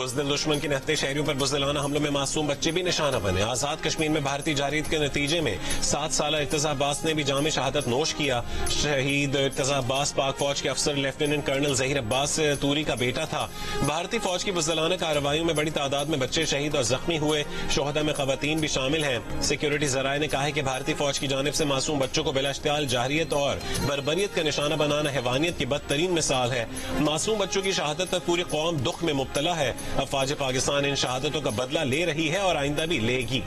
بزدل دشمن کے نہتے شہریوں پر بزدلانہ حملوں میں معصوم بچے بھی نشانہ بنے. آزاد کشمیر میں بھارتی جارحیت کے نتیجے میں 7 سالہ ارتضیٰ عباس نے بھی جام شہادت نوش کیا. شہید ارتضیٰ عباس پاک فوج کے افسر لیفٹیننٹ کرنل ظہیر عباس توری کا بیٹا تھا. بھارتی فوج کی بزدلانہ کارروائیوں میں بڑی تعداد میں بچے شہید اور زخمی ہوئے. شہداء میں خواتین بھی شامل ہیں. سیکیورٹی ذرائع نے کہا ہے کہ بھارتی فوج کی جانب سے معصوم بچوں کو بلا اشتعال جارحیت اور بربریت کا نشانہ بنانا حیوانیت کی بدترین مثال ہے. معصوم بچوں کی شہادت پر پوری قوم دکھ میں مبتلا ہے. افواج پاکستان ان شہادتوں کا بدلہ لے رہی ہے اور آئندہ بھی لے گی.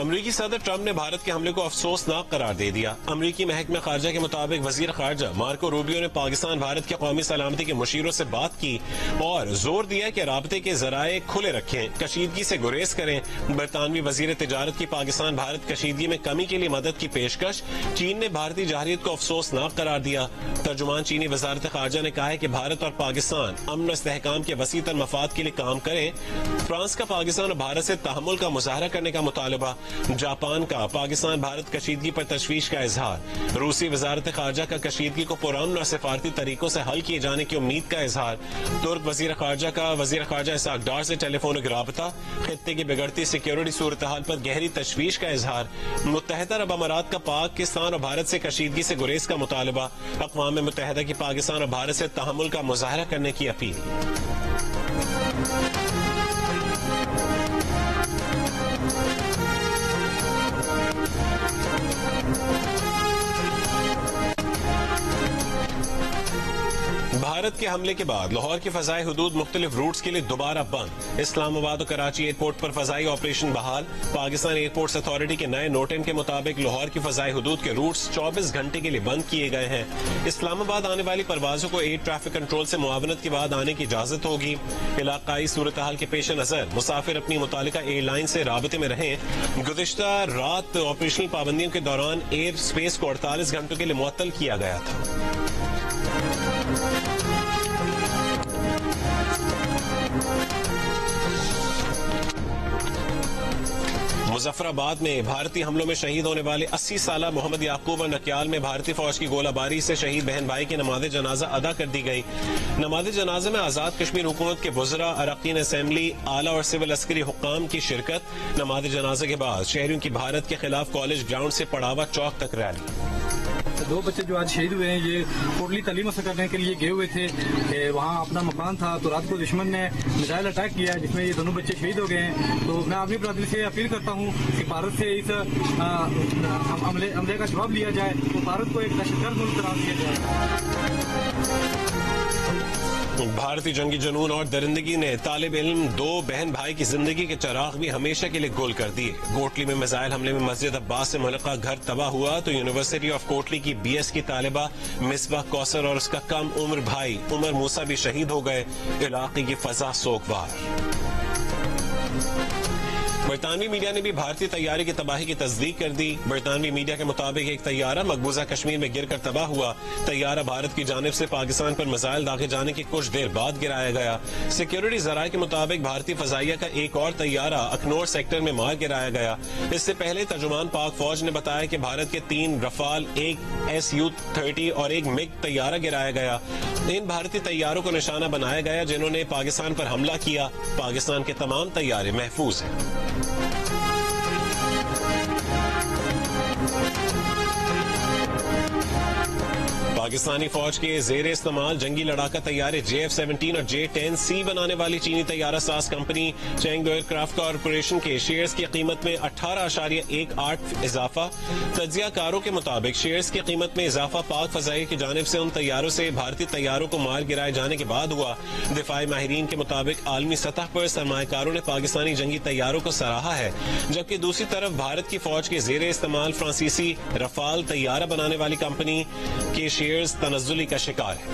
امریکی صدر ٹرمپ نے بھارت کے حملے کو افسوسناک قرار دے دیا. امریکی محکمہ خارجہ کے مطابق وزیر خارجہ مارکو روبیو نے پاکستان بھارت کی قومی سلامتی کے مشیروں سے بات کی اور زور دیا کہ رابطے کے ذرائع کھلے رکھیں, کشیدگی سے گریز کریں. برطانوی وزیر تجارت کی پاکستان بھارت کشیدگی میں کمی کے لیے مدد کی پیشکش. چین نے بھارتی جارحیت کو افسوسناک قرار دیا. ترجمان چینی وزارت خارجہ نے کہا ہے کہ بھارت اور پاکستان امن و استحکام کے وسیع تر مفاد کے لیے کام کریں. فرانس کا پاکستان اور بھارت سے تحمل کا مظاہرہ کرنے کا مطالبہ. جاپان کا پاکستان بھارت کشیدگی پر تشویش کا اظہار. روسی وزارت خارجہ کا کشیدگی کو پرامن اور سفارتی طریقوں سے حل کیے جانے کی امید کا اظہار. ترک وزیر خارجہ کا وزیر خارجہ اسحاق ڈار سے ٹیلی فونک رابطہ. خطے کی بگڑتی سیکیورٹی صورتحال پر گہری تشویش کا اظہار. متحدہ عرب امارات کا پاکستان اور بھارت سے کشیدگی سے گریز کا مطالبہ. اقوام متحدہ کی پاکستان اور بھارت سے تحمل کا مظاہرہ کرنے کی اپیل. بھارت کے حملے کے بعد لاہور کی فضائی حدود مختلف روٹس کے لیے دوبارہ بند. اسلام آباد اور کراچی ایئرپورٹ پر فضائی آپریشن بحال. پاکستان ایئرپورٹس اتھارٹی کے نئے نوٹن کے مطابق لاہور کی فضائی حدود کے روٹس 24 گھنٹے کے لیے بند کیے گئے ہیں. اسلام آباد آنے والی پروازوں کو ایئر ٹریفک کنٹرول سے معاونت کے بعد آنے کی اجازت ہوگی. علاقائی صورتحال کے پیش نظر مسافر اپنی متعلقہ ایئر لائن سے رابطے میں رہیں. گزشتہ رات آپریشنل پابندیوں کے دوران ایئر اسپیس کو 48 گھنٹوں کے لیے معطل کیا گیا تھا. مظفر آباد میں بھارتی حملوں میں شہید ہونے والے 80 سالہ محمد یعقوب اور نکیال میں بھارتی فوج کی گولہ باری سے شہید بہن بھائی کی نماز جنازہ ادا کر دی گئی. نماز جنازہ میں آزاد کشمیر حکومت کے وزراء, اراکین اسمبلی, اعلیٰ اور سول عسکری حکام کی شرکت. نماز جنازہ کے بعد شہریوں کی بھارت کے خلاف کالج گراؤنڈ سے پڑاوا چوک تک ریلی. 2 بچے جو آج شہید ہوئے ہیں یہ کوٹلی تعلیم حاصل کرنے کے لیے گئے ہوئے تھے. وہاں اپنا مکان تھا تو رات کو دشمن نے میزائل اٹیک کیا جس میں یہ دونوں بچے شہید ہو گئے ہیں. تو میں عالمی برادری سے اپیل کرتا ہوں کہ بھارت سے اس حملے کا جواب لیا جائے تو بھارت کو ایک دہشت گرد ملک قرار دیا جائے. بھارتی جنگی جنون اور درندگی نے طالب علم 2 بہن بھائی کی زندگی کے چراغ بھی ہمیشہ کے لیے گول کر دیے. کوٹلی میں میزائل حملے میں مسجد عباس سے ملکہ گھر تباہ ہوا تو یونیورسٹی آف کوٹلی کی BS کی طالبہ مصباح کوثر اور اس کا کم عمر بھائی عمر موسیٰ بھی شہید ہو گئے. علاقے کی فضا سوگوار. برطانوی میڈیا نے بھی بھارتی طیارے کی تباہی کی تصدیق کر دی. برطانوی میڈیا کے مطابق ایک طیارہ مقبوضہ کشمیر میں گر کر تباہ ہوا. طیارہ بھارت کی جانب سے پاکستان پر میزائل داغے جانے کے کچھ دیر بعد گرایا گیا. سیکیورٹی ذرائع کے مطابق بھارتی فضائیہ کا ایک اور طیارہ اخنور سیکٹر میں مار گرایا گیا. اس سے پہلے ترجمان پاک فوج نے بتایا کہ بھارت کے 3 رفال, ایک SU-30 اور ایک MiG طیارہ گرایا گیا. ان بھارتی طیاروں کو نشانہ بنایا گیا جنہوں نے پاکستان پر حملہ کیا. پاکستان کے تمام طیارے محفوظ ہیں. پاکستانی فوج کے زیر استعمال جنگی لڑاکا طیارے JF-17 اور J-10C بنانے والی چینی طیارہ ساز کمپنی چینگ ایئر کرافٹ کارپوریشن کے شیئرز کی قیمت میں 18.18 اضافہ. تجزیہ کاروں کے مطابق شیئرز کی قیمت میں اضافہ پاک فضائیہ کی جانب سے ان طیاروں سے بھارتی طیاروں کو مار گرائے جانے کے بعد ہوا. دفاعی ماہرین کے مطابق عالمی سطح پر سرمایہ کاروں نے پاکستانی جنگی طیاروں کو سراہا ہے, جبکہ دوسری طرف بھارت کی فوج کے زیر استعمال فرانسیسی رفال طیارہ بنانے والی کمپنی کے شیئرز تنزلی کا شکار ہے.